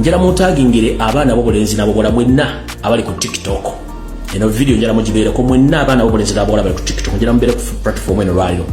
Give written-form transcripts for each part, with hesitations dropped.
njala mutagingire abaana b'obulenzi n'ababuwala mwenna abali ku TikTok. Eno video njala mugibeereko mwenna abaana b'obulenzi n'ababuwala bali ku TikTok. Njala mubeere ku platform eno lwaliro.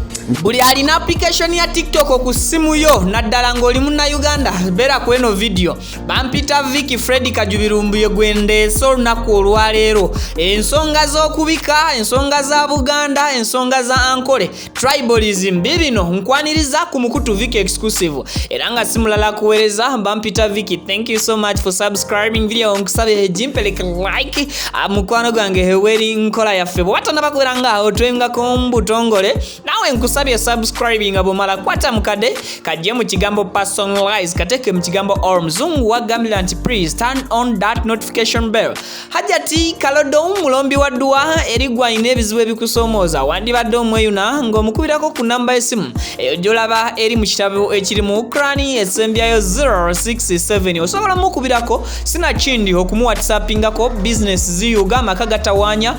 Buli alina application ya TikTok ku simu yo naddala ng'oli munna Uganda beera ku eno video. Bampita Vicky Fred Kajubirumbuye gwendeese olunaku olwaleero. Ensonga z'okubika, ensonga za Buganda, ensonga za Ankole, tribalism bibino nkwaniriza ku mukutu Vicky exclusive. Era nga simulala kuweereza Bampita Vicky. Thank you so much for subscribing video. Nkusabe jimpeleke like mukwano gwange heweri nkola yaffe. Bwatana bakuberanga otwengako mbutongole. Nawe nkusabye subscribing abomala kwata mukade kajje mu kigambo personalize kateke mu kigambo or mzungu wagambira nti please turn on that notification bell. Hajati kalodo mulombi wa dua erigwa ine ebizibu ebikusoomooza wandibadde omweyuna ng'omukubirako ku namba esimu eyo gy'olaba eri mu kitabo ekiri mu Ukraine esembyayo 067 osobola mukubirako sina kindi okumu whatsappingako business ziyuga amaka gatawaanya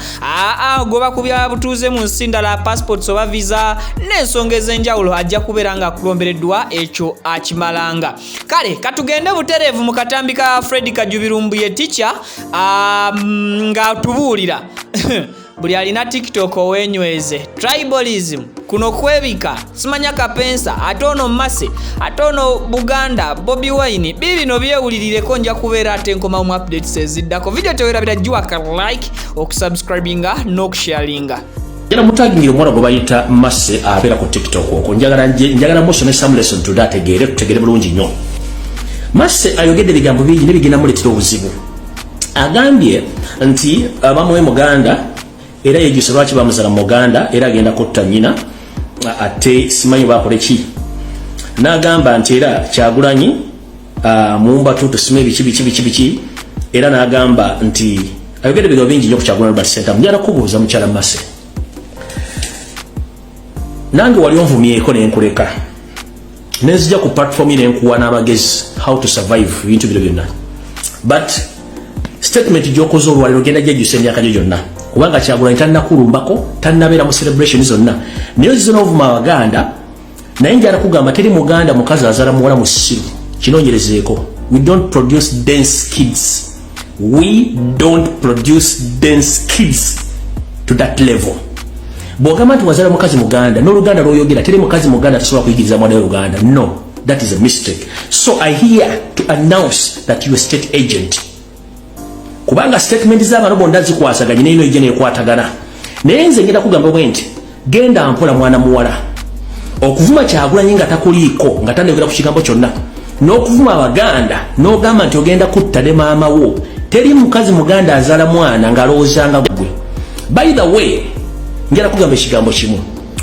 gwe bakubira butuuze mu nsi ndala passports oba visa n'ensonga ez'enjawulo ajja kubeera nga akulombereddwa ekyo akimalanga. Kale katugende butereevu mu katambi ka Fred Kajubirumbuye teacher nga tubuulira buli alina TikTok owenyweze tribalism kuno kwebika simanya Kapeesa ate ono Marcy ate ono Buganda Bobi Wine bibino byewulirireko nja kubeera ate nkoma mu updates eziddako. Video tewerabira jwa ka like okusubscribinga n'okusharinga. Njala mutagingire omwana gwe bayita Marcy abeera ku TikTok okwo njagala musomesa mu lesson to that tutegere bulungi nnyo. Marcy ayogedde ebigambo bingi nebigenda muleetera obuzibu. Agambye nti bamuwe Muganda era yejjusa lwaki bamuzala mu Muganda era agenda kutta nnyina ate simanyi baakole ki. N'agamba nti era Kyagulanyi mumba tusime biki era n'agamba nti ayogedde ebigambo bingi nnyo ku Kyagulanyi Robert Center. Njala kubuuza mukyala Marcy, nange wali onvumyeko nenkuleka nenzija ku platform nenkuwa n'amagezi how to survive ebintu biro byonna, but statement gy'okoze olwaliro genda gyejjusa emyaka gyo gyonna kubanga Kyagulanyi tannakulumbako tannabeera mu celebration zonna naye zizona ovuma Abaganda. Naye njala kugamba teri Muganda mukazi azaala muwala mu ssiru. Kinoonyerezeeko. We don't produce dense kids. We don't produce dense kids to that level. Bw'ogamba nti wazaala mukazi Muganda n'Oluganda lw'oyogera teri mukazi Muganda tasobola kuyigiriza mwana w'Oluganda. No, that is a mistake. So I here to announce that you are a state agent. Kubanga statement z'abantu bonna zikwasaganye n'eno ejja n'ekwatagana. Naye nze ngenda kugamba bwe nti genda mpola mwana muwala. Okuvuma Kyagulanyi nga takuliiko nga tannayogera ku kigambo kyonna, n'okuvuma Abaganda n'ogamba nti ogenda kutta ne maama wo. Teri mukazi Muganda azaala mwana ng'alowoozanga gwe. By the way, njala kugamba ekigambo kimu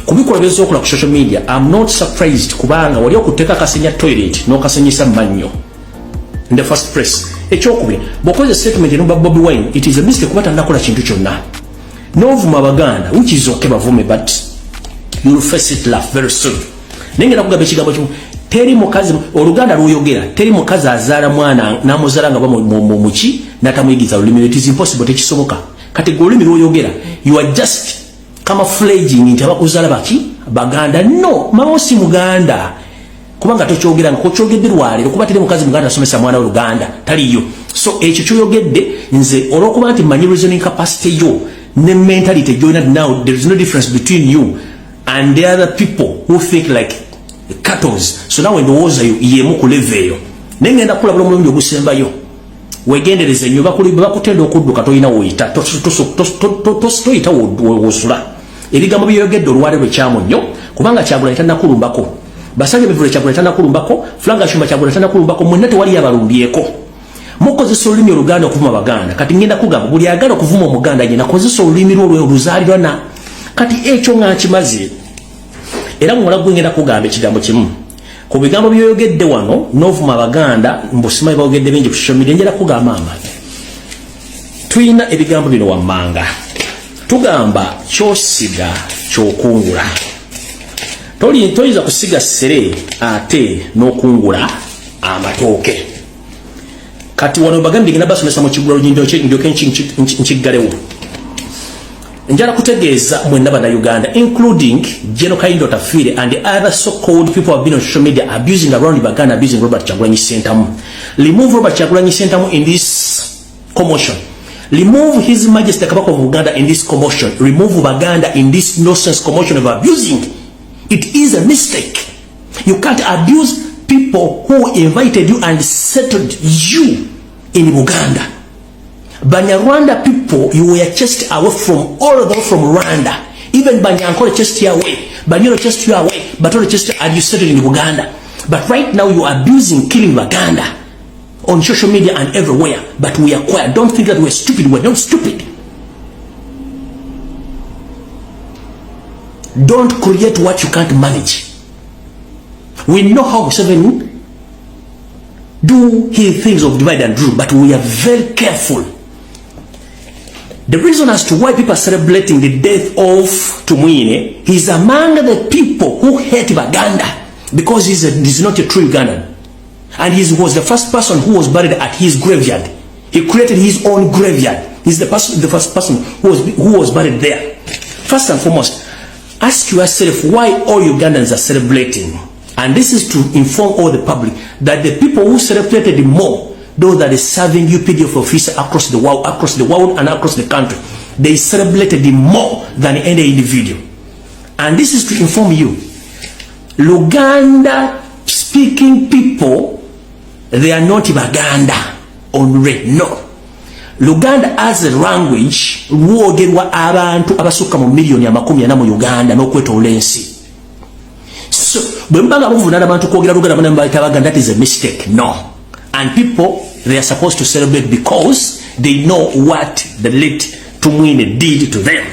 kubikola by'okola ku social media. I'm not surprised kubanga wali okuteeka akasenya toilet n'okasenyesa mannyo in the first place. Ekyokubiri bw'okoze statement eno Bobi Wine, it is a mistake kuba tannakola kintu kyonna n'ovuma Abaganda, which is okay bavume, but you'll face it laugh very soon. Naye ngenda kugamba ekigambo kimu, teri mukazi Oluganda lw'oyogera teri mukazi azaala mwana n'amuzaala nga muki n'atamuyigiza lulimi. It is impossible, tekisoboka. Kati gwe olulimi lw'oyogera you are just camouflaging nti abakuzaala baki Baganda. No, mama si Muganda kubanga tokyogera nga kokyogedde lwaliro kuba teri mukazi Muganda asomesa mwana w'Oluganda taliyo. So ekyo kyoyogedde nze olw'okuba nti manyi reasoning capacity yo ne mentality joined now, there is no difference between you and the other people who think like cattles. So now endowooza yo yemu ku level eyo. Naye ngenda kulabula omulundi ogusembayo wegendereze nnyo bakutenda okudduka toyina woyita toyita wosula. Ebigambo byeyogedde olwaliro kyamu nnyo kubanga Kyagulanyi tannakulumbako, basajja bevule Kyagulanyi tannakulumbako, Flanga Shuma Kyagulanyi tannakulumbako, mwenna tewali abalumbyeko. Mukozesa olulimi Oluganda okuvuma Abaganda. Kati ngenda kugamba buli agala okuvuma Omuganda yenna akozesa olulimi lwo oluzaalirwana. Kati ekyo nga nkimaze era muwala gwe ngenda kugamba ekigambo kimu ku bigambo by'oyogedde wano n'ovuma Abaganda mbusimayi baogedde bingi ku social media. Njala kugamba tuyina ebigambo bino wammanga. Tugamba kyosiga kyokungula. Toyinza kusiga ssere ate n'okungula amatooke. Kati wano bagambye ngenda basomesa mu kigula ndyoke nkiggalewo. njala kutegeeza mwenna bana Uganda, including General Kaindo Tafire and the other so-called people who have been on social media abusing around Baganda, abusing Robert Kyagulanyi Ssentamu. Remove Robert Kyagulanyi Ssentamu in this commotion. Remove His Majesty Kabaka of Uganda in this commotion. Remove Baganda in this nonsense commotion of abusing. It is a mistake. You can't abuse people who invited you and settled you in Uganda. Banyarwanda people, you were chased away from all of them from Rwanda. Even Ankole chased you away. Banyoro chased you away. But all chased and you settled in Uganda. But right now you are abusing, killing Baganda on social media and everywhere. But we are quiet. Don't think that we're stupid. We're not stupid. Don't create what you can't manage. We know how Museveni do his things of divide and rule, but we are very careful. The reason as to why people are celebrating the death of Tumwine, he's among the people who hate Baganda because he's not a true Ugandan. And he was the first person who was buried at his graveyard. He created his own graveyard. He's the first person who was buried there. First and foremost, ask yourself why all Ugandans are celebrating. And this is to inform all the public that the people who celebrated more, those that are serving UPDF officers across the world and across the country, they celebrated more than any individual. And this is to inform you, Luganda speaking people, they are not Baganda only, no. Luganda as a language, ruogerwa abantu abasuka mu million ya 40 mu Uganda n'okweta olensi. So, bwembaga buvunana abantu kwogera Luganda bana mbayita Abaganda, that is a mistake, no. And people, they are supposed to celebrate because they know what the late Tumwine did to them.